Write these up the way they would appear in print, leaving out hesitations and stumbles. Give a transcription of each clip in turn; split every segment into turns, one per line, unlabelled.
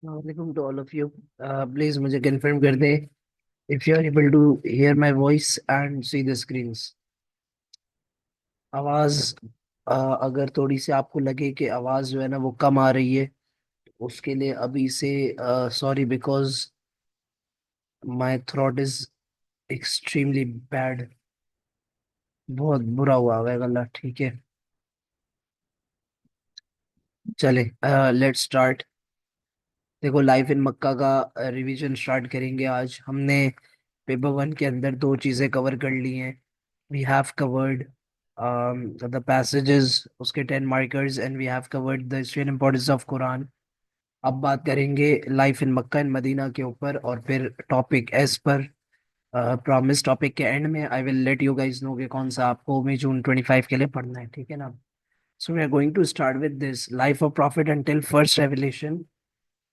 वालेकुम to all of you. Please मुझे confirm कर दे if you are able to hear my voice and see the screens. आवाज अगर थोड़ी सी आपको लगे कि आवाज जो है ना वो कम आ रही है, उसके लिए अभी से sorry, because my throat is extremely bad. बहुत बुरा हुआ है गला। ठीक है, चले लेट्स स्टार्ट। देखो, लाइफ इन मक्का का रिवीजन स्टार्ट करेंगे। आज हमने पेपर वन के अंदर दो चीजें कवर कर ली हैं। We have covered the passages, उसके 10 markers, and we have covered the history and importance of Quran. अब बात करेंगे life in Mecca and Medina के ऊपर, और फिर topic as per promise, topic के एंड में I will let you guys know कि कौन सा आपको मई जून 25 के लिए पढ़ना है। ठीक है ना? So we are going to start with this life of prophet until first revelation.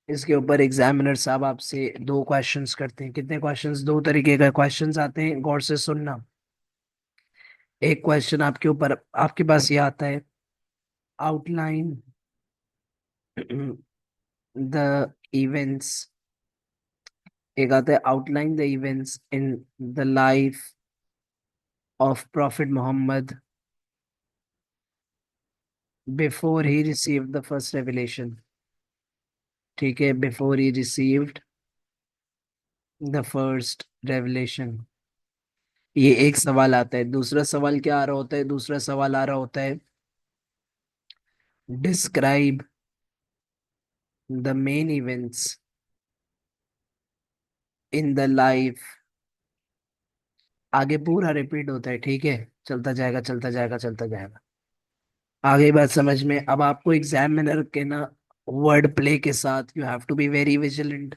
इसके ऊपर एग्जामिनर साहब आपसे दो क्वेश्चंस करते हैं। कितने क्वेश्चंस? दो तरीके का क्वेश्चंस आते हैं, गौर से सुनना। एक क्वेश्चन आपके ऊपर, आपके पास ये आता है, आउटलाइन द इवेंट्स। एक आता है outline the events in the life of prophet Muhammad before he received the first revelation. ठीक है, before he received the first revelation. ये एक सवाल आता है। दूसरा सवाल क्या आ रहा होता है? दूसरा सवाल आ रहा होता है, describe the main events in the life. आगे पूरा रिपीट होता है। ठीक है, चलता जाएगा चलता जाएगा चलता जाएगा। आगे बात समझ में। अब आपको एग्जामिनर के ना वर्ड प्ले के साथ you have to be very vigilant,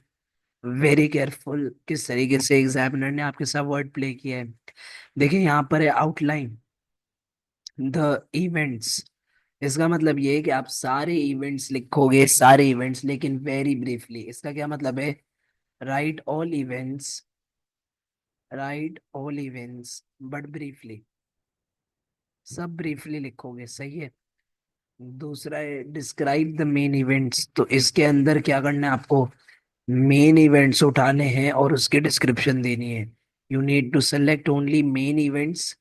very careful किस तरीके से एग्जामिनर ने आपके साथ वर्ड प्ले किया है। देखिए, यहाँ पर है आउटलाइन द इवेंट्स। इसका मतलब ये है कि आप सारे इवेंट्स लिखोगे, सारे इवेंट्स, लेकिन वेरी ब्रीफली। इसका क्या मतलब है? Right all events, right all events but briefly. सब ब्रीफली लिखोगे, सही है। दूसरा है डिस्क्राइब द मेन इवेंट्स। तो इसके अंदर क्या करना है आपको? मेन इवेंट्स उठाने हैं और उसकी डिस्क्रिप्शन देनी है। You need to select only main events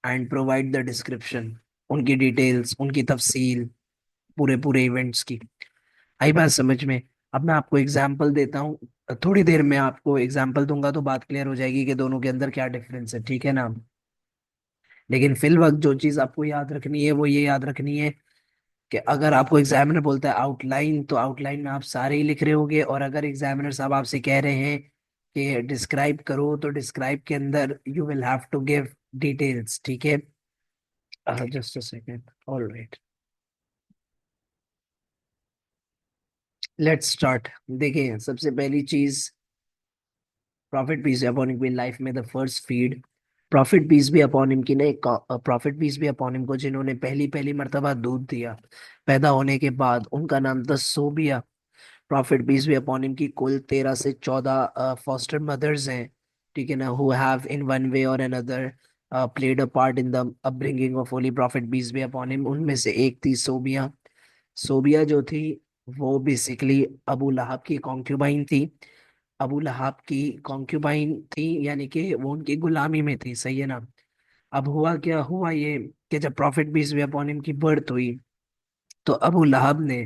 and provide the description, उनकी डिटेल्स, उनकी तफसील, पूरे पूरे इवेंट्स की। आई बात समझ में? अब मैं आपको एग्जाम्पल देता हूँ। थोड़ी देर में आपको एग्जाम्पल दूंगा तो बात क्लियर हो जाएगी कि दोनों के अंदर क्या डिफरेंस है। ठीक है ना? लेकिन फिल वक्त जो चीज आपको याद रखनी है वो ये याद रखनी है कि अगर आपको एग्जामिनर बोलता है आउटलाइन, तो आउटलाइन में आप सारे ही लिख रहे होगे। और अगर एग्जामिनर साहब आपसे कह रहे हैं कि डिस्क्राइब करो, तो डिस्क्राइब के अंदर you will have to give details. ठीक है, just a second. All right, let's start. देखिए, सबसे पहली चीज, prophet peace be upon him की लाइफ में the first feed. Prophet peace be upon him की ने, prophet peace be upon him को जिन्होंने पहली पहली मर्तबा दूध दिया पैदा होने के बाद, उनका नाम था सोबिया। Prophet peace be upon him की कुल 13 से 14 फॉस्टर मदर्स हैं। ठीक है ना? Who have in one way or another played a part in the upbringing of holy prophet peace be upon him. उनमें से एक थी सोबिया। सोबिया जो थी वो बेसिकली अबू लहाब की कॉन्क्यूबाइन थी। अबू लहाब की कॉन्क्यूबाइन थी, यानी कि वो उनकी गुलामी में थी, सही है ना? अब हुआ क्या? हुआ ये कि जब prophet peace be upon him की बर्थ हुई, तो अबू लहाब ने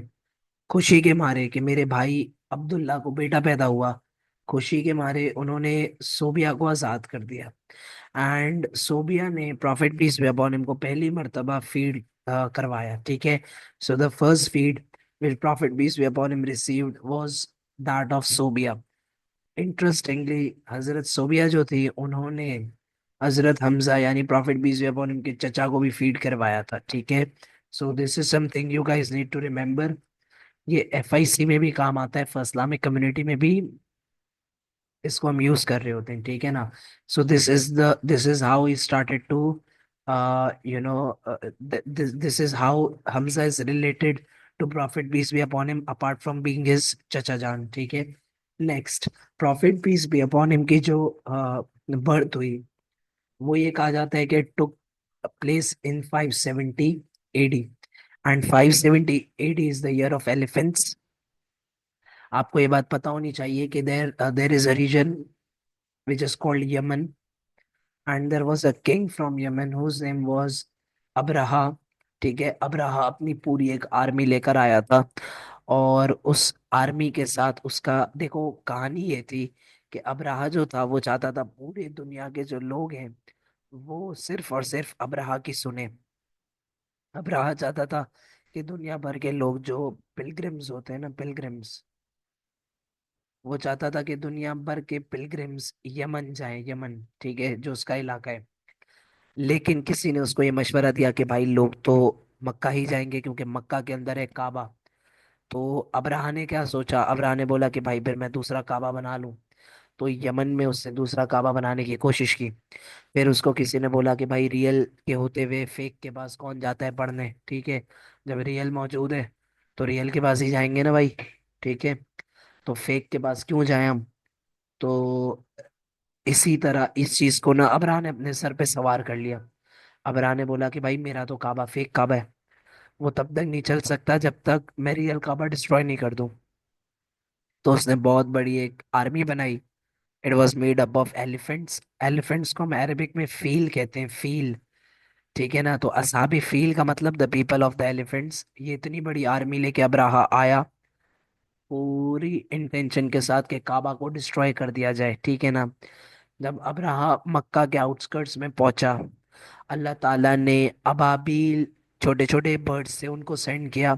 खुशी के मारे कि मेरे भाई अब्दुल्ला को बेटा पैदा हुआ, खुशी के मारे उन्होंने सोबिया को आजाद कर दिया। एंड सोबिया ने prophet peace be upon him को पहली मर्तबा फीड करवाया। ठीक है, so the first feed which prophet peace be upon him received was that of सोबिया। इंटरेस्टिंगली, हजरत सोबिया जो थी उन्होंने हजरत हमजा यानी prophet peace be upon him के चचा को भी फीड करवाया था। ठीक है, so this is something you guys need to remember. ये एफआईसी में भी काम आता है, फर्स्ट इस्लामिक कम्युनिटी में भी इसको हम यूज कर रहे होते हैं। ठीक है ना? So this is how he started to you know this is how Hamza is related to prophet peace be upon him apart from being his चचा जान। ठीक है, next, prophet peace be upon him की जो birth हुई, वो ये कहा जाता है कि took place in 570 AD. And 570 AD is the year of elephants. आपको ये बात पता होनी चाहिए कि there is a region which is called Yemen, and there was a king from Yemen whose name was Abraha. ठीक है, अब्राहा अपनी पूरी एक आर्मी लेकर आया था, और उस आर्मी के साथ उसका, देखो कहानी ये थी कि अब्राहा जो था वो चाहता था पूरी दुनिया के जो लोग हैं वो सिर्फ और सिर्फ अब्राहा की सुने। अब्राहा चाहता था कि दुनिया भर के लोग जो पिलग्रिम्स होते हैं ना, पिलग्रिम्स, वो चाहता था कि दुनिया भर के पिलग्रिम्स यमन जाएं, यमन, ठीक है, जो उसका इलाका है। लेकिन किसी ने उसको ये मशवरा दिया कि भाई लोग तो मक्का ही जाएंगे क्योंकि मक्का के अंदर है काबा। तो अब्राहा ने क्या सोचा, अब्राहा ने बोला कि भाई फिर मैं दूसरा काबा बना लूं। तो यमन में उसने दूसरा काबा बनाने की कोशिश की। फिर उसको किसी ने बोला कि भाई रियल के होते हुए फेक के पास कौन जाता है पढ़ने, ठीक है, जब रियल मौजूद है तो रियल के पास ही जाएंगे ना भाई, ठीक है, तो फेक के पास क्यों जाए हम। तो इसी तरह इस चीज को ना अबरा ने अपने सर पे सवार कर लिया। अबरा ने बोला कि भाई मेरा तो काबा फेक काबा है, वो तब तक नहीं चल सकता जब तक मैं रियल काबा डिस्ट्रॉय नहीं कर दूं। तो उसने बहुत बड़ी एक आर्मी बनाई। It was made up of elephants. Elephants को हम अरेबिक में फील कहते हैं, फील, ठीक है ना। तो असहाबी फील का मतलब the people of the elephants. ये इतनी बड़ी आर्मी लेके अब्राहा आया पूरी इंटेंशन के साथ कि काबा को डिस्ट्रॉय कर दिया जाए, ठीक है ना। जब अब्राहा मक्का के आउटस्कर्ट्स में पहुंचा, अल्लाह ताला ने अबाबील, छोटे छोटे बर्ड्स से उनको सेंड किया,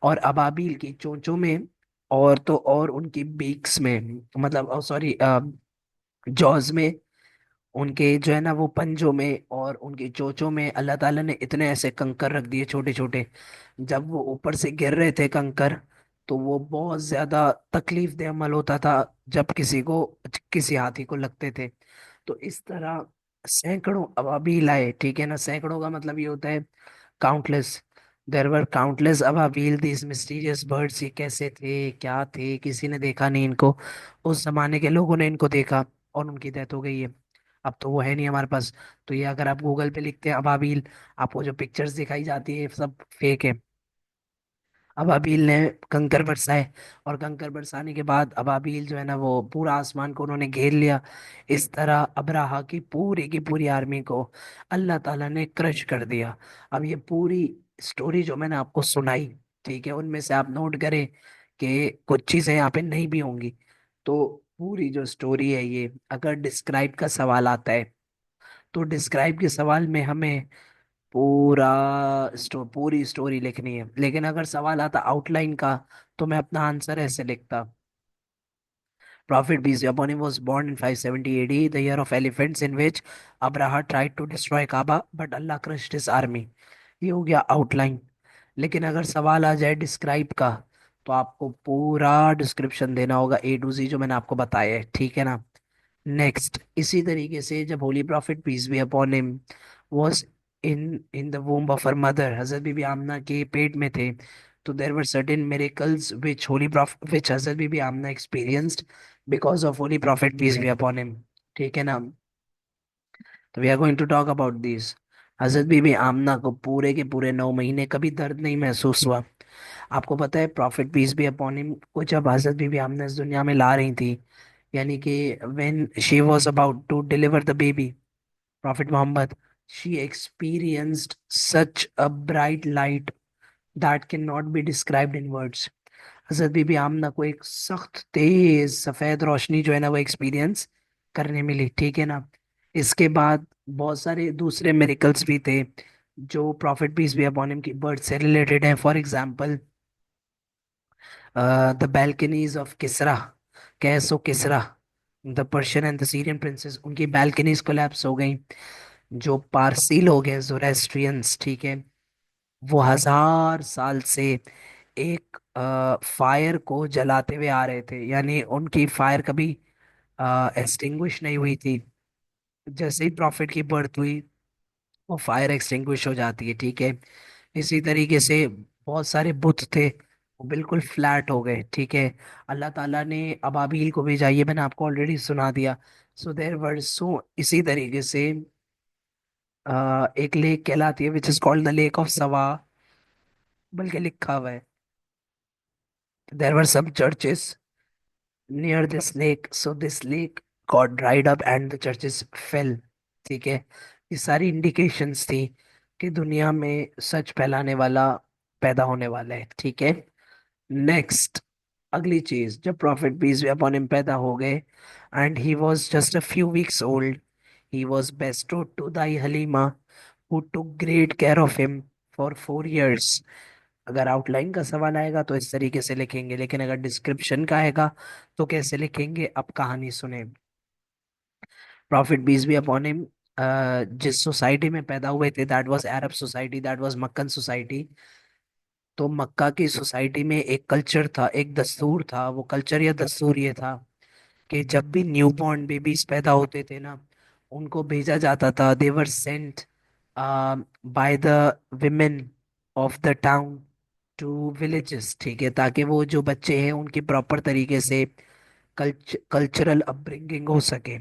और अबाबील की चोंचों में और तो और उनकी बीक्स में, मतलब सॉरी, जॉज में, उनके जो है ना वो पंजों में और उनकी चोंचों में अल्लाह ताला ने इतने ऐसे कंकर रख दिए छोटे छोटे। जब वो ऊपर से गिर रहे थे कंकर, तो वो बहुत ज्यादा तकलीफ दे अमल होता था जब किसी को, किसी हाथी को लगते थे। तो इस तरह सैकड़ों अबाबील आए, ठीक है ना। सैकड़ों का मतलब ये होता है काउंटलेस। देयर वर काउंटलेस अबाबील, दीज मिस्टीरियस बर्ड्स। ये कैसे थे, क्या थे, किसी ने देखा नहीं इनको। उस जमाने के लोगों ने इनको देखा और उनकी डेथ हो गई है। अब तो वो है नहीं हमारे पास। तो ये अगर आप गूगल पे लिखते हैं अबाबील, आपको जो पिक्चर्स दिखाई जाती है सब फेक है। अबाबील ने कंकर बरसाए, और कंकर बरसाने के बाद अबाबील जो है ना वो पूरा आसमान को उन्होंने घेर लिया। इस तरह अब्राहा की पूरी आर्मी को अल्लाह ताला ने क्रश कर दिया। अब ये पूरी स्टोरी जो मैंने आपको सुनाई, ठीक है, उनमें से आप नोट करें कि कुछ चीजें यहाँ पे नहीं भी होंगी। तो पूरी जो स्टोरी है ये, अगर डिस्क्राइब का सवाल आता है तो डिस्क्राइब के सवाल में हमें पूरी स्टोरी लिखनी है। लेकिन अगर सवाल आता आउटलाइन का, तो मैं अपना आंसर ऐसे लिखता: Prophet peace be upon him was born in 570 AD, the year of elephants, in which Abraha tried to destroy Kaaba, but Allah crushed his army। ये हो गया आउटलाइन। लेकिन अगर सवाल आ जाए डिस्क्राइब का, तो आपको पूरा डिस्क्रिप्शन देना होगा A to Z जो मैंने आपको बताया है, ठीक है ना। नेक्स्ट, इसी तरीके से जब holy prophet peace be upon him was in the womb of her mother, Hazrat बीबी आमना के पेट में थे, तो there were certain miracles which Hazrat Bibi Amina experienced because of holy prophet peace be upon him, ठीक है ना। तो we are going to talk about this. Hazrat बीबी आमना को पूरे के पूरे 9 महीने कभी दर्द नहीं महसूस हुआ। आपको पता है prophet peace be upon him को जब हजरत बीबी आमना इस दुनिया में ला रही थी, यानी कि when she was about to deliver the baby, Prophet Muhammad, she experienced such a bright light that cannot be described in words। हजरत बीबी आमना को एक सख्त तेज सफेद रोशनी जो है ना वो एक्सपीरियंस करने मिली, ठीक है ना। इसके बाद बहुत सारे दूसरे मेरिकल्स भी थे जो prophet peace be upon him की बर्थ से रिलेटेड हैं। For example, the balconies of Kisra, कैसो Kisra, the Persian and the Syrian princes, उनकी बैल्कनीज कोलैप्स हो गई। जो पारसी लोग हैं, जोरेस्ट्रियंस, ठीक है, वो 1000 साल से एक फायर को जलाते हुए आ रहे थे, यानी उनकी फायर कभी एक्सटिंग्विश नहीं हुई थी। जैसे ही प्रॉफिट की बर्थ हुई वो फायर एक्सटिंग्विश हो जाती है, ठीक है। इसी तरीके से बहुत सारे बुत थे, वो बिल्कुल फ्लैट हो गए, ठीक है। अल्लाह ताला ने अबाबील को भेजा, ये मैंने आपको ऑलरेडी सुना दिया। सो देयर वर सो इसी तरीके से एक लेक कहलाती है which is called the lake of सवा, बल्कि लिखा हुआ है There were some churches near this lake, so this lake got dried up and the churches fell. ठीक है, ये सारी इंडिकेशंस थी कि दुनिया में सच फैलाने वाला पैदा होने वाला है। ठीक है, नेक्स्ट, अगली चीज, जब prophet peace be upon him पैदा हो गए and he was just a few weeks old, he was bestowed to दाई Halima who took great care of him for 4 years। अगर आउटलाइन का सवाल आएगा तो इस तरीके से लिखेंगे, लेकिन अगर डिस्क्रिप्शन का आएगा तो कैसे लिखेंगे, अब कहानी सुने। Prophet peace be upon him जिस सोसाइटी में पैदा हुए थे, that was Arab society, that was Meccan society. तो मक्का की सोसाइटी में एक कल्चर था, एक दस्तूर था। वो कल्चर या दस्तूर ये था कि जब भी न्यू बॉर्न बेबीज पैदा होते थे ना, उनको भेजा जाता था, they were sent by the women of the town to villages. ठीक है, ताकि वो जो बच्चे हैं उनकी प्रॉपर तरीके से कल्चरल अपब्रिंगिंग हो सके,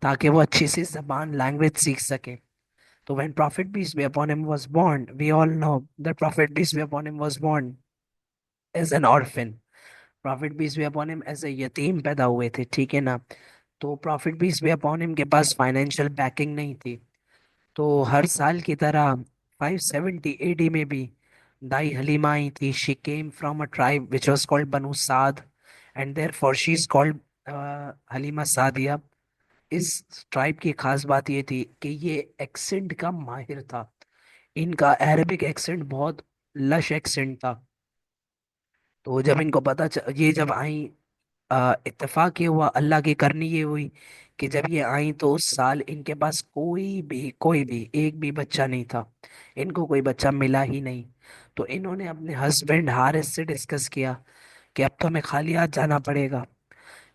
ताकि वो अच्छी सी जबान लैंग्वेज सीख सके। तो when Prophet peace be upon him was born, we all know that Prophet peace be upon him was born as an orphan। Profit peace be upon him as a यतीम पैदा हुए थे। ठीक है ना, तो prophet peace be upon him के पास financial backing नहीं थी। तो हर साल की तरह 570 एडी में भी दाई हलीमा आई थी। She came from a tribe which was called Banu Saad, and therefore she is called Halima Sadia. इस ट्राइब की खास बात ये थी कि ये एक्सेंट का माहिर था। इनका अरेबिक एक्सेंट बहुत लश एक्सेंट था। तो जब इनको ये जब आई, इत्तेफाक ये हुआ, अल्लाह की करनी ये हुई कि जब ये आई तो उस साल इनके पास कोई भी एक भी बच्चा नहीं था। इनको कोई बच्चा मिला ही नहीं। तो इन्होंने अपने हस्बैंड हारिस से डिस्कस किया कि अब तो हमें खाली हाथ जाना पड़ेगा।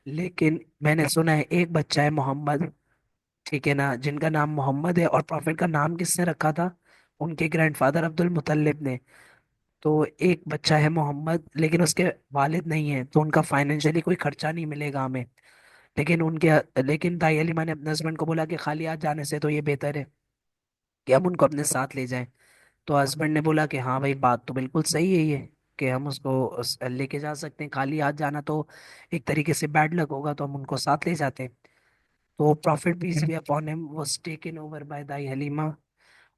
लेकिन मैंने सुना है एक बच्चा है मोहम्मद, ठीक है ना, जिनका नाम मोहम्मद है। और प्रॉफिट का नाम किसने रखा था? उनके ग्रैंडफादर अब्दुल मुतल्लिब ने। तो एक बच्चा है मोहम्मद, लेकिन उसके वालिद नहीं है, तो उनका फाइनेंशियली कोई खर्चा नहीं मिलेगा हमें। लेकिन दाई अलीमा ने अपने हस्बैंड को बोला कि खाली हाथ जाने से तो ये बेहतर है कि हम उनको अपने साथ ले जाएं। तो हस्बैंड ने बोला कि हाँ भाई, बात तो बिल्कुल सही है ये, कि हम उसको लेके जा सकते हैं। खाली हाथ जाना तो एक तरीके से बैड लक होगा, तो हम उनको साथ ले जाते हैं। तो prophet peace be upon him was taken over by दाई हलीमा।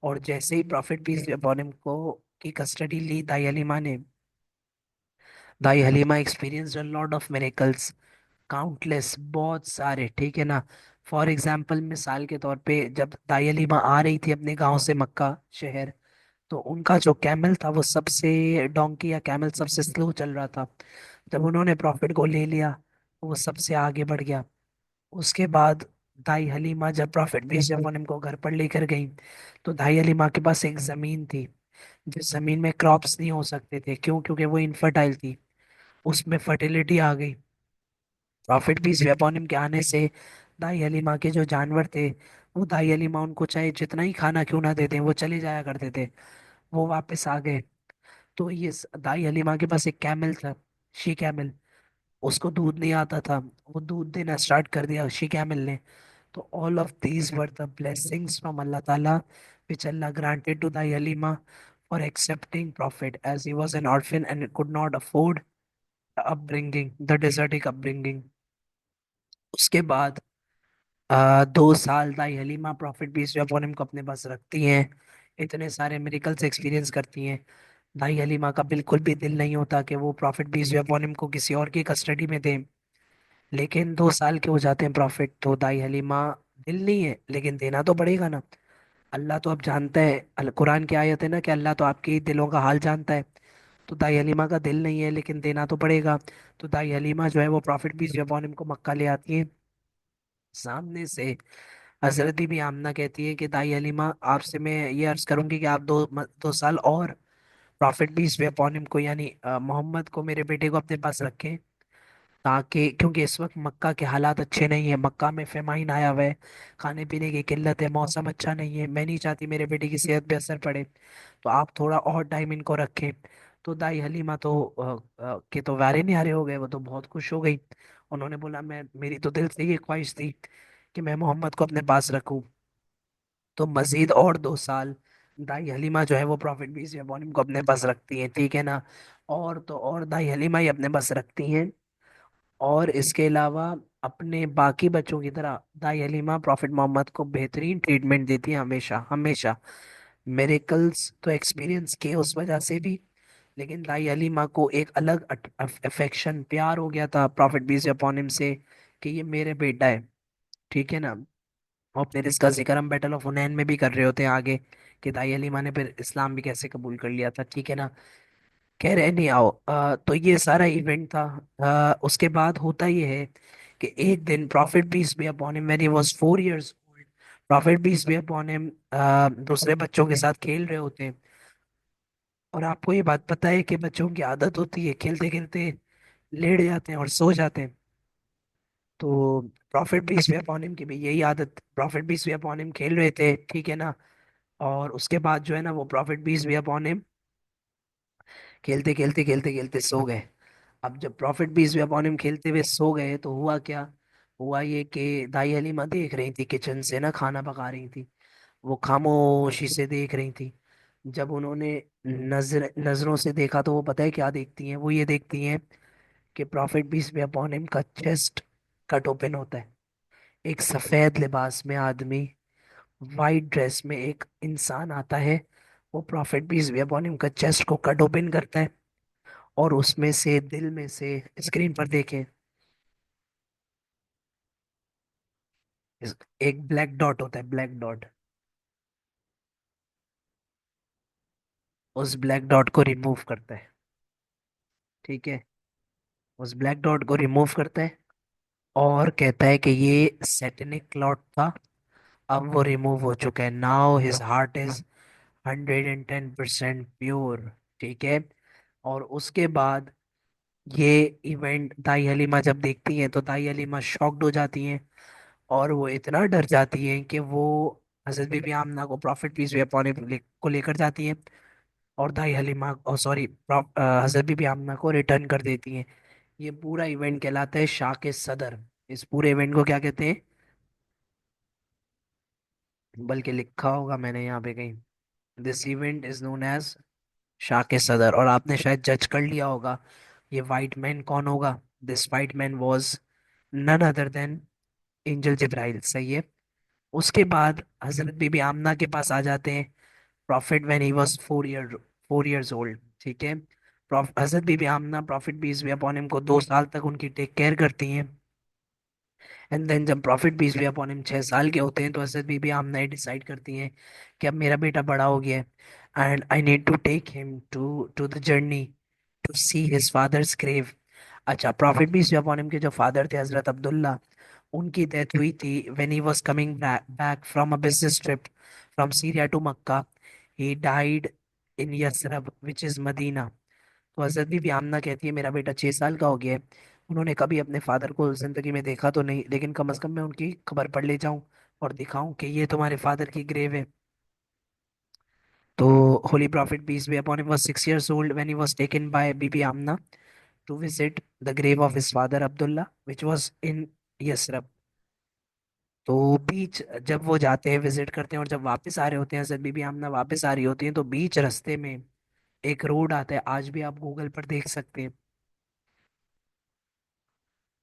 और जैसे ही prophet peace be upon him को की कस्टडी ली दाई हलीमा ने, दाई Halima experienced a lot of miracles, countless, बहुत सारे। ठीक है ना, फॉर एग्जाम्पल, मिसाल के तौर पे, जब दाई हलीमा आ रही थी अपने गांव से मक्का शहर, तो उनका जो कैमल था वो सबसे, डोंकी या कैमल सबसे स्लो चल रहा था। जब उन्होंने प्रॉफिट को ले लिया, वो सबसे आगे बढ़ गया। उसके बाद दाई हलीमा जब प्रॉफिट बीस जब उनको घर पर लेकर गई, तो दाई हलीमा के पास एक जमीन थी, जिस जमीन में क्रॉप्स नहीं हो सकते थे। क्यों? क्योंकि वो इनफर्टाइल थी, उसमें फर्टिलिटी आ गई। Prophet peace be upon him के आने से दाई हलीमा के जो जानवर थे, वो दाई हलीमा उनको चाहे जितना ही खाना क्यों ना देते, वो चले जाया करते थे, वो वापस आ गए। तो दाई हलीमा के पास एक कैमल था, शी कैमल। उसको दूध नहीं आता था, वो दूध देना स्टार्ट कर दिया शी कैमल ने। तो all of these were the blessings from Allah ताला which Allah granted to the Halima for accepting Prophet, as he was an orphan and could not afford the upbringing, the desertic upbringing। उसके बाद 2 साल दाई Halima prophet peace upon him को अपने पास रखती हैं, इतने सारे मिरेकल्स एक्सपीरियंस करती हैं। दाई हलीमा का बिल्कुल भी दिल नहीं होता कि वो प्रॉफिट पीस अपॉन हिम को किसी और की कस्टडी में दें। लेकिन 2 साल के हो जाते हैं प्रॉफिट, तो दाई हलीमा, दिल नहीं है लेकिन देना तो पड़ेगा ना। अल्लाह तो अब जानता है, कुरान की आयत है ना कि अल्लाह तो आपके दिलों का हाल जानता है। तो दाई हलीमा का दिल नहीं है लेकिन देना तो पड़ेगा। तो दाई हलीमा जो है वो प्रॉफिट पीस अपॉन हिम को मक्का ले आती है। सामने से हजरत बीबी आमना कहती है कि दाई हलीमा, आपसे मैं ये अर्ज करूंगी कि आप 2 साल और prophet peace be upon him को, यानी मोहम्मद को, मेरे बेटे को अपने पास रखें, ताकि, क्योंकि इस वक्त मक्का के हालात अच्छे नहीं है, मक्का में फेमाइन आया हुआ है, खाने पीने की किल्लत है, मौसम अच्छा नहीं है, मैं नहीं चाहती मेरे बेटे की सेहत पे असर पड़े, तो आप थोड़ा और टाइम इनको रखें। तो दाई हलीमा तो के तो वारे न्यारे हो गए, वो तो बहुत खुश हो गई। उन्होंने बोला, मैं, मेरी तो दिल से ये ख्वाहिश थी कि मैं मोहम्मद को अपने पास रखूं। तो मजीद और 2 साल दाई हलीमा जो है वो प्रॉफिट बीस या को अपने पास रखती है। ठीक है ना, और तो और दाई हलीमा ही अपने बस रखती हैं। और इसके अलावा अपने बाकी बच्चों की तरह दाई हलीमा प्रॉफिट मोहम्मद को बेहतरीन ट्रीटमेंट देती है, हमेशा हमेशा। मिरेकल्स तो एक्सपीरियंस किए उस वजह से भी, लेकिन दाई हलीमा को एक अलग अफेक्शन, प्यार हो गया था प्रॉफिट पीस अपॉन हिम से, कि ये मेरे बेटा है। ठीक है ना। और फिर इसका जिक्र हम बैटल ऑफ हुनैन में भी कर रहे होते हैं आगे, कि दाई हलीमा ने फिर इस्लाम भी कैसे कबूल कर लिया था। ठीक है ना। कह रहे नहीं आओ, तो ये सारा इवेंट था। उसके बाद होता ये है कि एक दिन prophet peace be upon him, when he was 4 years old, prophet peace be upon him दूसरे बच्चों के साथ खेल रहे होते हैं। और आपको ये बात पता है कि बच्चों की आदत होती है खेलते खेलते लेट जाते हैं और सो जाते हैं। तो prophet peace be upon him की भी यही आदत, prophet peace be upon him खेल रहे थे। ठीक है ना। और उसके बाद जो है ना, वो prophet peace be upon him खेलते खेलते खेलते खेलते सो गए। अब जब prophet peace be upon him खेलते हुए सो गए, तो हुआ क्या। हुआ ये कि दाई हलीमा देख रही थी, किचन से ना खाना पका रही थी। वो खामोशी से देख रही थी। जब उन्होंने नजरों से देखा, तो वो पता है क्या देखती हैं, वो ये देखती हैं कि prophet peace be upon him का चेस्ट कट ओपन होता है। एक सफेद लिबास में आदमी, वाइट ड्रेस में एक इंसान आता है। वो prophet peace be upon him का चेस्ट को कट ओपन करता है, और उसमें से, दिल में से, स्क्रीन पर देखें, एक ब्लैक डॉट होता है, ब्लैक डॉट। उस ब्लैक डॉट को रिमूव करता है। ठीक है। उस ब्लैक डॉट को रिमूव करता है, और कहता है कि ये सैटेनिक क्लॉट था, अब वो रिमूव हो चुका है। Now his heart is 110% pure. ठीक है। और उसके बाद ये इवेंट दाई हलीमा जब देखती हैं, तो दाई हलीमा शॉक्ड हो जाती हैं, और वो इतना डर जाती हैं कि वो हजरत बीबी आमना को profit peace be upon him को लेकर जाती हैं, और दाई हलीमा, और सॉरी, हजरत बीबी आमना को रिटर्न कर देती हैं। ये पूरा इवेंट कहलाता है शाक सदर। इस पूरे इवेंट को क्या कहते हैं, बल्कि लिखा होगा मैंने यहाँ पे कहीं, this event is known as शाक सदर। और आपने शायद जज कर लिया होगा, ये वाइट मैन कौन होगा। This white man was none other than angel Jibrail. सही है। उसके बाद हजरत बीबी आमना के पास आ जाते हैं prophet, when he was 4 years old. ठीक है। हजरत बीबी Amina prophet peace be upon him को 2 साल तक उनकी टेक केयर करती हैं। एंड देन जब prophet peace be upon him 6 साल के होते हैं, तो हजरत बीबी आमना ये डिसाइड करती हैं कि अब मेरा बेटा बड़ा हो गया है, and I need to take him to to the journey to see his father's grave. अच्छा, prophet peace be upon him के जो फादर थे हजरत अब्दुल्ला, उनकी डेथ हुई थी when he was coming back from a business trip from Syria to Mecca. He died in Yathrib which is Medina. तो हजरत बीबी आमना कहती है मेरा बेटा 6 साल का हो गया है। उन्होंने कभी अपने फादर को जिंदगी में देखा तो नहीं, लेकिन कम से कम मैं उनकी खबर पढ़ ले जाऊं और दिखाऊं कि ये तुम्हारे फादर की ग्रेव है। तो holy prophet peace be upon him was 6 years old when he was taken by बीबी Amina to visit the grave of his father Abdullah which was in Yasrib। तो बीच जब वो जाते हैं, विजिट करते हैं, और जब वापस आ रहे होते हैं, हजरत बीबी आमना वापस आ रही होती हैं, तो बीच रास्ते में एक रोड आता है, आज भी आप गूगल पर देख सकते हैं।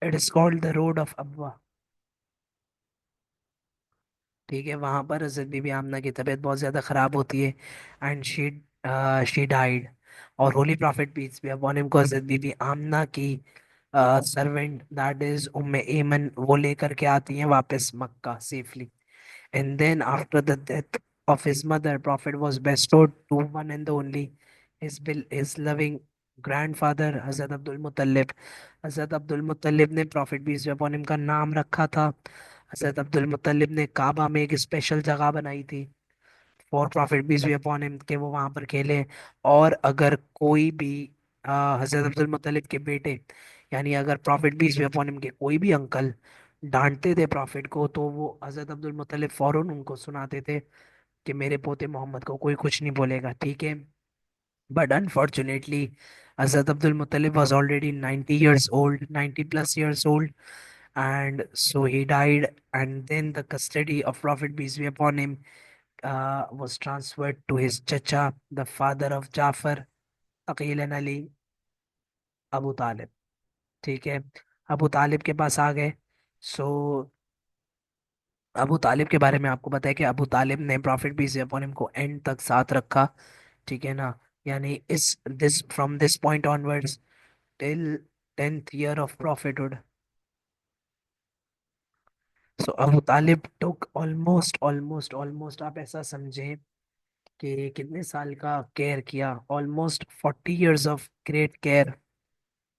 It is called the road of Abwa. ठीक है। वहां पर हजरत बीबी आमना की तबीयत बहुत ज्यादा खराब होती है, एंड शी डाइड। और Holi prophet peace be upon him को हजरत बीबी आमना की सर्वेंट, दैट इज उम्मे एमन, वो लेकर के आती हैं वापस मक्का safely. And then, after the death of his mother, Prophet was bestowed to one and the only, his loving grandfather, Hazrat Abdul Muttalib। Hazrat Abdul Muttalib ने Prophet peace be upon him का नाम रखा था। हजरत अब्दुल मुत्तलिब ने काबा में एक special जगह बनाई थी for prophet peace be upon him, के वो वहां पर खेले। और अगर कोई भी हजरत अब्दुल मुत्तलिब के बेटे, यानी अगर prophet peace be upon him के कोई भी अंकल डांटते थे प्रॉफिट को, तो वो हजरत अब्दुल मुत्तलिब फौरन उनको सुनाते थे कि मेरे पोते मोहम्मद को कोई कुछ नहीं बोलेगा। ठीक है। But unfortunately Hazrat Abdul मुत्तलिब was already 90 years old, 90 plus years old, and so he died, and then the custody of Prophet peace be upon him was transferred to his chacha, the father of Jafar, Aqil and Ali. Abu तालिब। ठीक है, अबू तालिब के पास आ गए। सो Abu तालिब के बारे में आपको पता है कि अबू तालिब ने प्रॉफिट पीस अपॉन हिम को एंड तक साथ रखा। ठीक है ना। यानी इस this from this point onwards till 10th year of prophethood. So Abu Talib took almost almost almost आप ऐसा समझें कि कितने साल का केयर किया, almost 40 years of great care.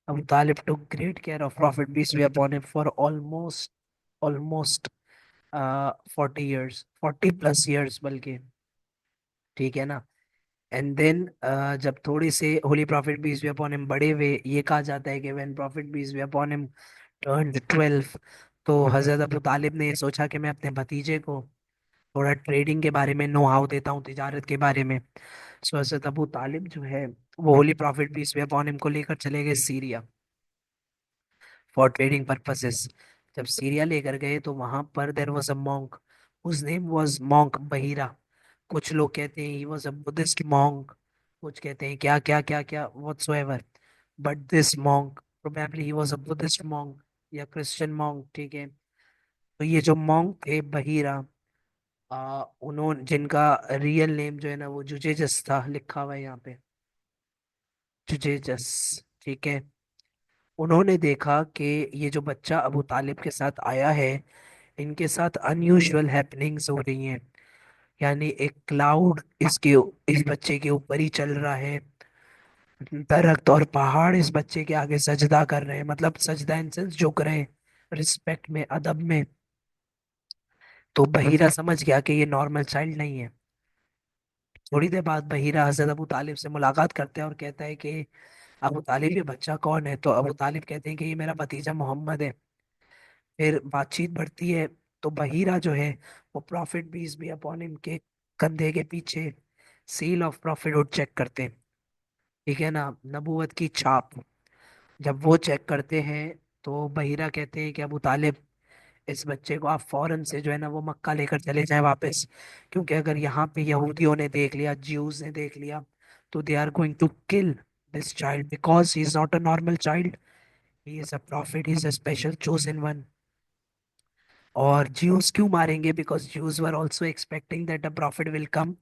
Abu Talib took great care of prophet peace be upon him for almost almost 40 years, 40+ years बल्कि। ठीक है ना। एंड देन जब थोड़ी से holy prophet peace be upon him बड़े हुए, ये कहा जाता है कि when prophet peace be upon him turned 12, तो हजरत अबू तालिब ने सोचा कि मैं अपने भतीजे को थोड़ा ट्रेडिंग के बारे में नो हाउ देता हूँ, तिजारत के बारे में। सो हजरत अबू तालिब जो है वो holy prophet peace be upon him को लेकर चले गए सीरिया फॉर ट्रेडिंग पर्पसेस। जब सीरिया लेकर गए तो वहां पर देर वॉज अ मॉन्क, उस नेम वॉज मॉन्क बहीरा। कुछ लोग कहते हैं he was a Buddhist monk, कुछ कहते हैं क्या क्या क्या क्या whatsoever, but this monk probably he was a Buddhist monk या क्रिश्चियन मॉन्क। ठीक है। तो ये जो मॉन्क थे बहीरा, उन्होंने जिनका रियल नेम जो है ना वो जुजेजस था, लिखा हुआ है यहाँ पे, जुजेजस। ठीक है। उन्होंने देखा कि ये जो बच्चा अबू तालिब के साथ आया है, इनके साथ अनयूजुअल हैपनिंग्स हो रही हैं। यानी एक क्लाउड इसके इस बच्चे के ऊपर ही चल रहा है। दरख्त और पहाड़ इस बच्चे के आगे सजदा कर रहे हैं, मतलब सजदा इन सेंस झुक रहे हैं, रिस्पेक्ट में, अदब में। तो बहीरा समझ गया कि ये नॉर्मल चाइल्ड नहीं है। थोड़ी देर बाद बहीरा हजरत अबू तालिब से मुलाकात करते हैं और कहता है कि अबू तालिब ये बच्चा कौन है। तो अबू तालिब कहते हैं कि ये मेरा भतीजा मोहम्मद है। फिर बातचीत बढ़ती है। तो बहीरा जो है वो prophet peace be upon him के कंधे के पीछे सील ऑफ प्रॉफिटहुड चेक करते हैं। ठीक है ना, नबूवत की छाप। जब वो चेक करते हैं तो बहीरा कहते हैं कि अबू तालिब इस बच्चे को आप फौरन से जो है ना वो मक्का लेकर चले जाएं वापस, क्योंकि अगर यहाँ पे यहूदियों ने देख लिया, ज्यूज ने देख लिया, तो they are going to kill this child because he is not a normal child, he is a prophet, he is a special chosen one. और ज्यूस क्यों मारेंगे? Because Jews were also expecting that a prophet will come,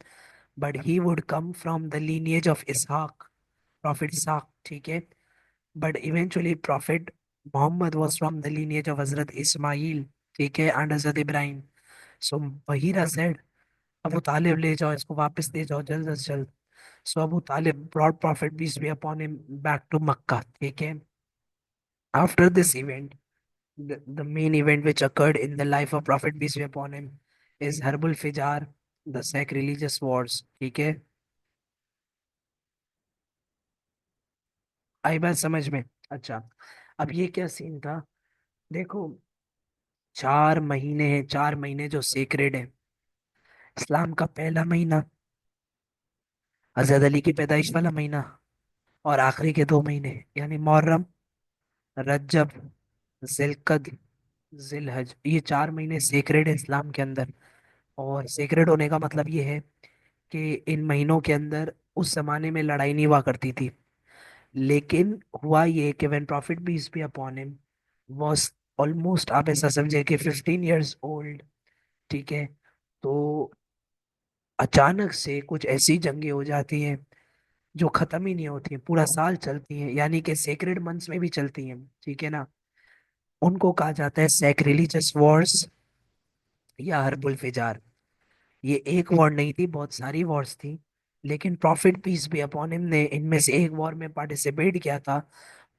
but he would come from the lineage of Ishaq, prophet Ishaq. ठीक है। But eventually prophet Muhammad was from the lineage of हजरत Ismail. ठीक है, and Hazrat Ibrahim. So Bahira said Abu Talib ले जाओ, इसको वापस ले जाओ जल्द से जल्द। So Abu Talib brought prophet peace be upon him back to Mecca. ठीक है। After this event, the main event which occurred in the life of Prophet peace be upon him is Harbul Fijar, the sacrilegious wars। ठीक है, आई बात समझ में? अच्छा, अब ये क्या सीन था, देखो, 4 महीने हैं, 4 महीने जो सेक्रेड है। इस्लाम का पहला महीना, हजरत अली की पैदाइश वाला महीना, और आखिरी के 2 महीने यानी मुहर्रम, रजब, जिलकद, जिलहज, ये 4 महीने सेक्रेड है इस्लाम के अंदर। और सेक्रेड होने का मतलब ये है कि इन महीनों के अंदर उस जमाने में लड़ाई नहीं हुआ करती थी। लेकिन हुआ ये कि when prophet peace be upon him was almost, आप ऐसा समझे कि 15 years ओल्ड। ठीक है। तो अचानक से कुछ ऐसी जंगें हो जाती हैं जो खत्म ही नहीं होती हैं, पूरा साल चलती हैं, यानी कि सेक्रेड मंथ्स में भी चलती हैं। ठीक है ना। उनको कहा जाता है सैक्रिलीजियस वॉर्स या हर्बुल फिजार। ये एक वॉर नहीं थी, बहुत सारी वॉर्स थी। लेकिन profit peace be upon him ने इनमें से एक वॉर में पार्टिसिपेट किया था।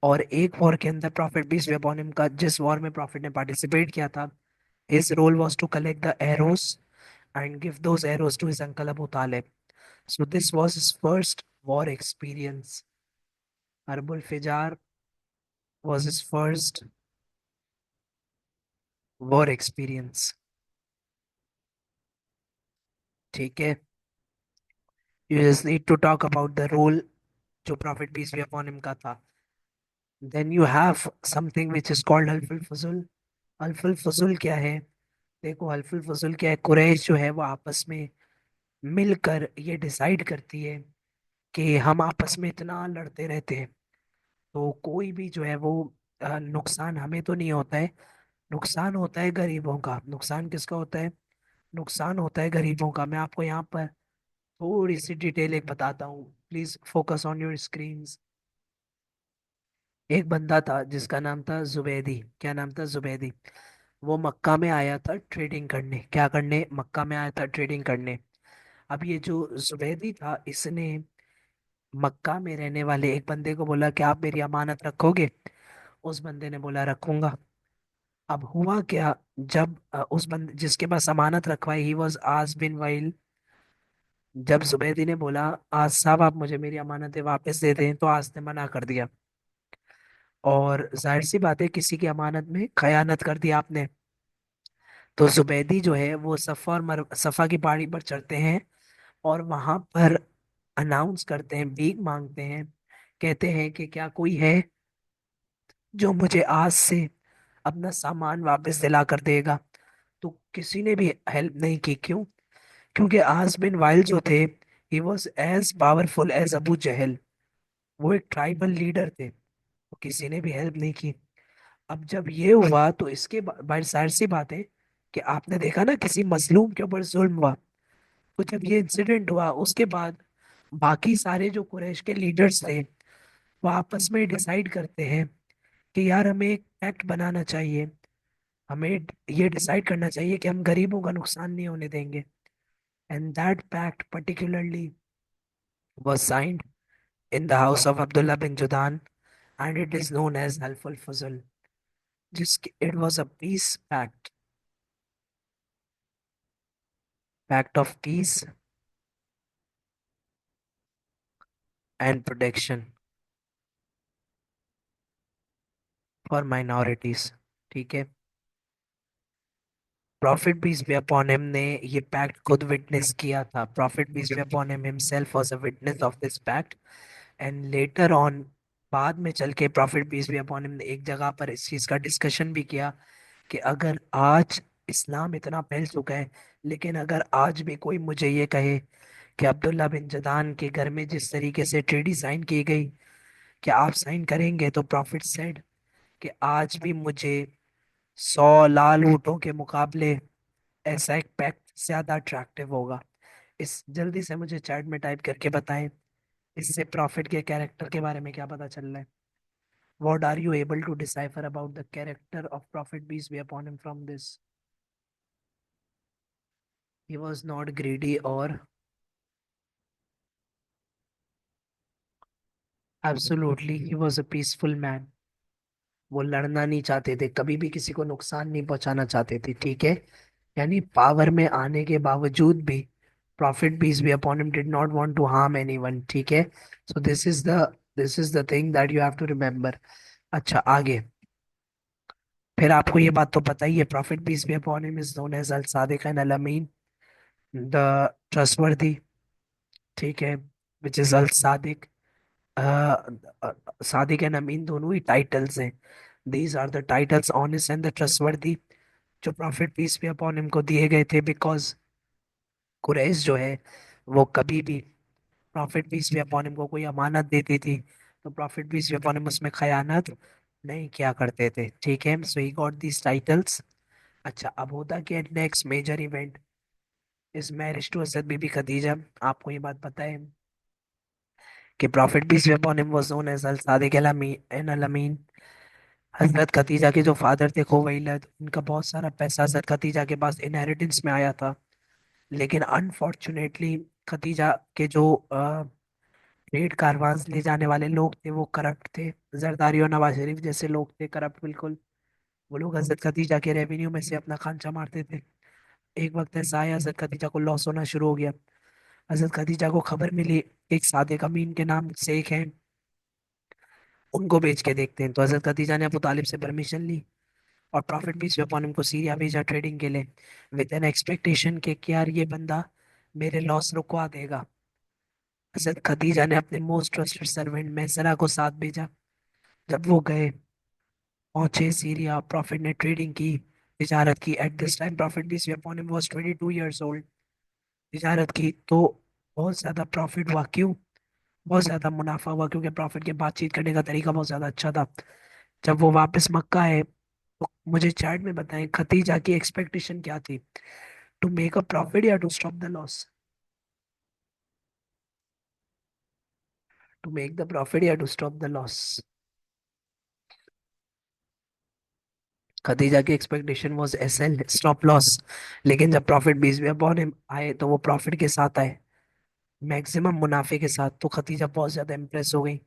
और एक वॉर के अंदर prophet peace be upon him का, जिस वॉर में प्रॉफिट ने पार्टिसिपेट किया था, his role was to collect the arrows and give those arrows to his uncle Abu Talib. So this was his first war experience. Harbul Fijar was his first war experience. ठीक है। You just need to talk about the role जो prophet peace be upon him का था। Then you have something which is called हल्फुल फजूल। हल्फुल फजूल क्या है? देखो, हल्फुल फजूल क्या है, कुरैश जो है वो आपस में मिलकर ये डिसाइड करती है कि हम आपस में इतना लड़ते रहते हैं, तो कोई भी जो है वो नुकसान हमें तो नहीं होता है, नुकसान होता है गरीबों का। नुकसान किसका होता है? नुकसान होता है गरीबों का। मैं आपको यहाँ पर थोड़ी सी डिटेल एक बताता हूँ, please focus on your screens. एक बंदा था जिसका नाम था जुबैदी। क्या नाम था? जुबैदी। वो मक्का में आया था ट्रेडिंग करने। क्या करने? मक्का में आया था ट्रेडिंग करने। अब ये जो जुबैदी था, इसने मक्का में रहने वाले एक बंदे को बोला कि आप मेरी अमानत रखोगे? उस बंदे ने बोला रखूंगा। अब हुआ क्या, जब उस बंदे जिसके पास अमानत रखवाई, ही वॉज आज बिन वाइल, जब जुबैदी ने बोला आज साहब आप मुझे मेरी अमानतें वापस दे दें, तो आज ने मना कर दिया। और जाहिर सी बात है, किसी की अमानत में खयानत कर दी आपने। तो जुबैदी जो है वो सफा की पहाड़ी पर चढ़ते हैं और वहां पर अनाउंस करते हैं, भीख मांगते हैं। कहते हैं कि क्या कोई है जो मुझे आज से अपना सामान वापस दिला कर देगा? तो किसी ने भी हेल्प नहीं की। क्यों? क्योंकि आज बिन वाइल जो थे, he was as powerful as Abu Jahl. वो एक ट्राइबल लीडर थे, तो किसी ने भी हेल्प नहीं की। अब जब ये हुआ तो इसके बाद जाहिर सी बात है कि आपने देखा ना, किसी मजलूम के ऊपर जुल्म हुआ। तो जब ये इंसिडेंट हुआ, उसके बाद बाकी सारे जो कुरैश के लीडर्स थे, वो आपस में डिसाइड करते हैं कि यार हमें एक पैक्ट बनाना चाहिए। हमें ये डिसाइड करना चाहिए कि हम गरीबों का नुकसान नहीं होने देंगे। And that pact particularly was signed in the house of Abdullah bin Judan, and it is known as Halful Fuzul. Just it was a peace pact, pact of peace and protection for minorities. ठीक है। Prophet peace be upon him ने ये pact खुद witness किया था। Prophet peace be upon him himself was a witness of this pact. And later on, बाद में चल के prophet peace be upon him ने एक जगह पर इस चीज का डिस्कशन भी किया कि अगर आज इस्लाम इतना फैल चुका है, लेकिन अगर आज भी कोई मुझे ये कहे कि अब्दुल्ला बिन जदान के घर में जिस तरीके से ट्रेडी साइन की गई, क्या आप साइन करेंगे? तो प्रॉफिट सेड कि आज भी मुझे 100 लाल ऊँटों के मुकाबले ऐसा एक पैक्ट ज्यादा अट्रैक्टिव होगा। इस जल्दी से मुझे चैट में टाइप करके बताएं, इससे प्रॉफिट के कैरेक्टर के बारे में क्या पता चल रहा है? What are you able to decipher about the character of Prophet peace be upon him from this? He was not greedy or absolutely he was a peaceful man. वो लड़ना नहीं चाहते थे, कभी भी किसी को नुकसान नहीं पहुंचाना चाहते थे। ठीक है। यानी पावर में आने के बावजूद भी prophet peace be upon him did not want to harm anyone. ठीक है। So this is the thing that you have to remember. अच्छा, आगे। फिर आपको ये बात तो पता ही है, prophet peace be upon him is known as Al Sadiq and Al Amin, the trustworthy. ठीक है। Which is Al Sadiq. Sadiq and Amin दोनों ही टाइटल्स हैं। These are the titles honest and the trustworthy, जो prophet peace be upon him को दिए गए थे। बिकॉज कुरैश जो है वो कभी भी prophet peace be upon him को कोई अमानत देती थी, तो prophet peace be upon him उसमें खयानत नहीं किया करते थे। ठीक है। So he got these titles. अच्छा, अब होता क्या, next major event is marriage to हजरत बीबी खदीजा। आपको ये बात पता है कि prophet peace be upon him was known as Al Sadiq Al Amin. हजरत खदीजा के जो फादर थे खुवैलद, उनका बहुत सारा पैसा हजरत खदीजा के पास इनहेरिटेंस में आया था। लेकिन अनफॉर्चुनेटली खदीजा के जो ट्रेड कारवां ले जाने वाले लोग थे वो करप्ट थे। जरदारी और नवाज शरीफ जैसे लोग थे करप्ट बिल्कुल। वो लोग हजरत खदीजा के रेवेन्यू में से अपना खांचा मारते थे। एक वक्त ऐसा आया, हजरत खदीजा को लॉस होना शुरू हो गया। हजरत खदीजा को खबर मिली एक सादिक अमीन के नाम से एक है, उनको बेच के देखते हैं। तो हजरत खदीजा ने अबू तालिब से परमिशन ली और prophet peace be upon him को सीरिया भेजा ट्रेडिंग के लिए, विद एन एक्सपेक्टेशन के कि यार ये बंदा मेरे लॉस रुकवा देगा। हजरत खदीजा ने अपने मोस्ट ट्रस्टेड सर्वेंट मैसरा को साथ भेजा। जब वो गए, पहुंचे सीरिया, प्रॉफिट ने ट्रेडिंग की, तिजारत की। At this time prophet peace be upon him was 22 years old. तिजारत की तो बहुत ज्यादा प्रॉफिट हुआ। क्यों? बहुत ज्यादा मुनाफा हुआ क्योंकि प्रॉफिट के बातचीत करने का तरीका बहुत ज्यादा अच्छा था। जब वो वापस मक्का आए तो मुझे चैट में बताएं खतीजा की एक्सपेक्टेशन क्या थी, टू मेक अ प्रॉफिट या to stop the loss? To make the profit या to stop the loss? Khadija की expectation was S L, stop loss. लेकिन जब प्रॉफिट बीस में अपॉन हिम आए तो वो प्रॉफिट के साथ आए, मैक्सिमम मुनाफे के साथ। तो खतीजा बहुत ज्यादा इम्प्रेस हो गई।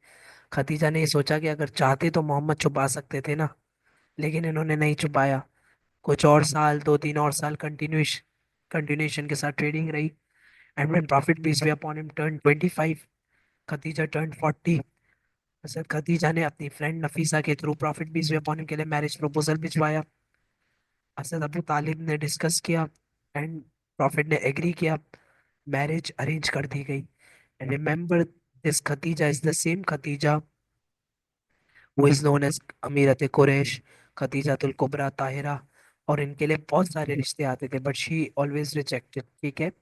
खतीजा ने ये सोचा कि अगर चाहते तो मोहम्मद छुपा सकते थे ना, लेकिन इन्होंने नहीं छुपाया। कुछ और साल, दो तीन और साल कंटिन्यूएशन के साथ ट्रेडिंग रही। एंड व्हेन प्रॉफिट बीस में upon him turn 25, Khatija turn 40। Asad Khatija ने अपनी फ्रेंड नफीसा के थ्रू प्रॉफिट बीस में अपॉन हिम के लिए मैरिज प्रपोजल भिजवाया। असद अबू तालिब ने डिस्कस किया एंड प्रॉफिट ने एग्री किया। मैरिज अरेंज कर दी गई। Remember, this Khadija is the same Khadija वो इज नोन एज अमीरत कुरैश, खतीजातुल कुबरा ताहिरा। और इनके लिए बहुत सारे रिश्ते आते थे बट शी ऑलवेज रिजेक्टेड, ठीक है।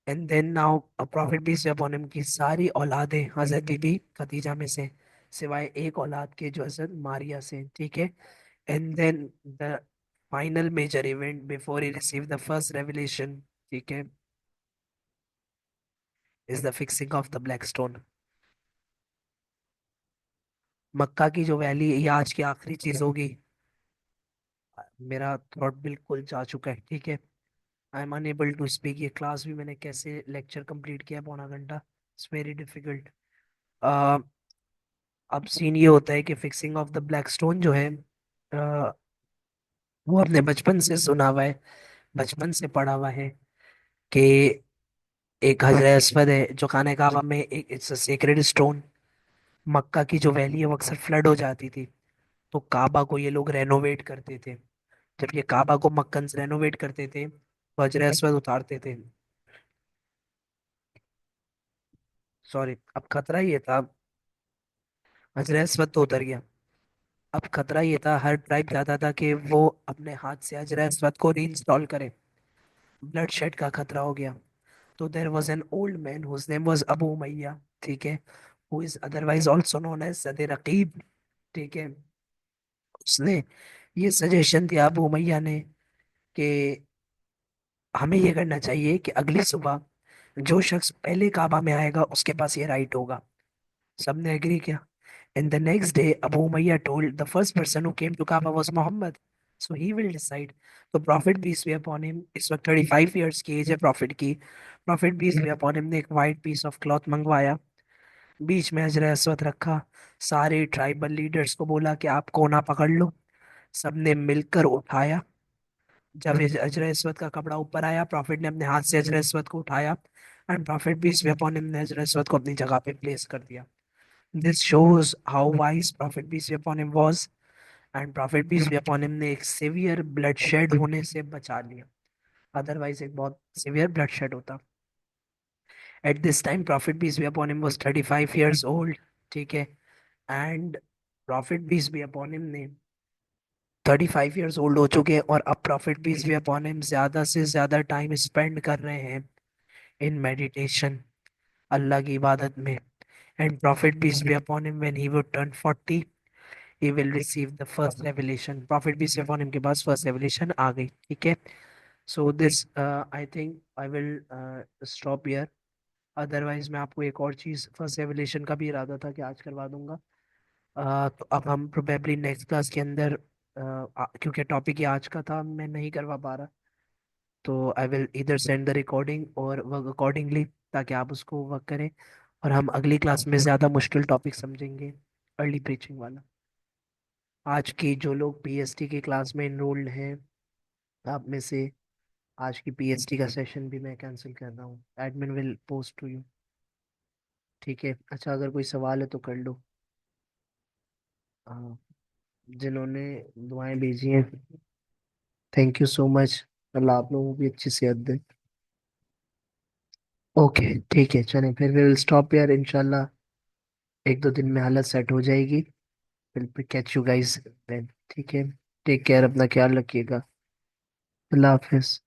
And then now prophet peace be upon him की सारी औलादें हजरत बीबी खदीजा में से, सिवाय एक औलाद के जो हजरत मारिया से, ठीक है। And then the final major event before he receive the first revelation, ठीक है, is the fixing of the black stone. Mecca की जो वैली, ये आज की आखिरी चीज होगी। मेरा थ्रॉट बिल्कुल जा चुका है, ठीक है। I am unable to speak. ये क्लास भी मैंने कैसे लेक्चर कंप्लीट किया, पौना घंटा। It's very difficult. अब सीन ये होता है कि fixing of the black stone जो है, अ, वो अपने बचपन से सुना हुआ है, बचपन से पढ़ा हुआ है कि एक हजरत असवद है जो खाने काबा में, एक it's a sacred stone. Mecca की जो वैली है वो अक्सर फ्लड हो जाती थी, तो काबा को ये लोग रेनोवेट करते थे। जब ये काबा को मक्कन से रेनोवेट करते थे तो हजरत असवद उतारते थे। सॉरी, अब खतरा ये था, हजरत असवद तो उतर गया। अब खतरा ये था, हर ट्राइब चाहता था कि वो अपने हाथ से हजरत असवद को रीइंस्टॉल करे। ब्लड शेड का खतरा हो गया। तो there was an old man whose name was Abu Umayya, ठीक है, who is otherwise also known as सदे रकीब, ठीक है। उसने ये सजेशन दिया अबू उमैया ने कि हमें ये करना चाहिए कि अगली सुबह जो शख्स पहले काबा में आएगा उसके पास ये राइट होगा। सबने एग्री किया। And the next day, Abu Umayyah told the first person who came to Kaaba was Muhammad. So he will decide. तो Prophet peace be upon him, इस वक्त 35 years की एज है Prophet की। Prophet peace be upon him ने एक white piece of cloth मंगवाया, बीच में हजर असवद रखा, सारे ट्राइबल लीडर्स को बोला कि आप कोना पकड़ लो। सबने मिलकर उठाया। जब हजर असवद का कपड़ा ऊपर आया, प्रॉफिट ने अपने हाथ से हजर असवद को उठाया and prophet piece be upon him ने हजर असवद को अपनी जगह पे प्लेस कर दिया। This shows how wise Prophet peace be upon him was, and prophet peace be upon him ने एक सिवियर ब्लडशेड होने से बचा लिया। अदरवाइज एक बहुत सिवियर ब्लडशेड होता। At this time prophet peace be upon him was 35 years old, ठीक है। एंड prophet peace be upon him ने 35 इयर्स ओल्ड हो चुके हैं और अब prophet peace be upon him ज्यादा से ज्यादा टाइम स्पेंड कर रहे हैं इन मेडिटेशन, अल्लाह की इबादत में। And prophet peace be upon him when he would turn 40, he will receive the first revelation। Profit peace be upon him के पास फर्स्ट रेवलेशन आ गई, ठीक है। So this I think I will stop here। Otherwise मैं आपको एक और चीज़, first revelation का भी इरादा था कि आज करवा दूंगा। तो अब हम प्रोबेबली नेक्स्ट क्लास के अंदर, क्योंकि टॉपिक ही आज का था, मैं नहीं करवा पा रहा, तो आई विल इधर सेंड द रिकॉर्डिंग और वर्क अकॉर्डिंगली, ताकि आप उसको वर्क करें। और हम अगली क्लास में ज़्यादा मुश्किल टॉपिक समझेंगे, अर्ली प्रीचिंग वाला। आज की जो लोग पीएसटी की क्लास में इनरोल्ड हैं, आप में से, आज की पीएचडी का सेशन भी मैं कैंसिल कर रहा हूँ। Admin will post to you, ठीक है। अच्छा, अगर कोई सवाल है तो कर लो। हाँ, जिन्होंने दुआएं भेजी हैं, थैंक यू सो मच। अल्लाह आप लोगों को भी अच्छी सेहत दे। ओके, ठीक है, चलें फिर विल स्टॉप यार, इंशाल्लाह एक दो दिन में हालत सेट हो जाएगी। Will catch you guys then, ठीक है। टेक केयर, अपना ख्याल रखिएगा। अल्लाह हाफिज।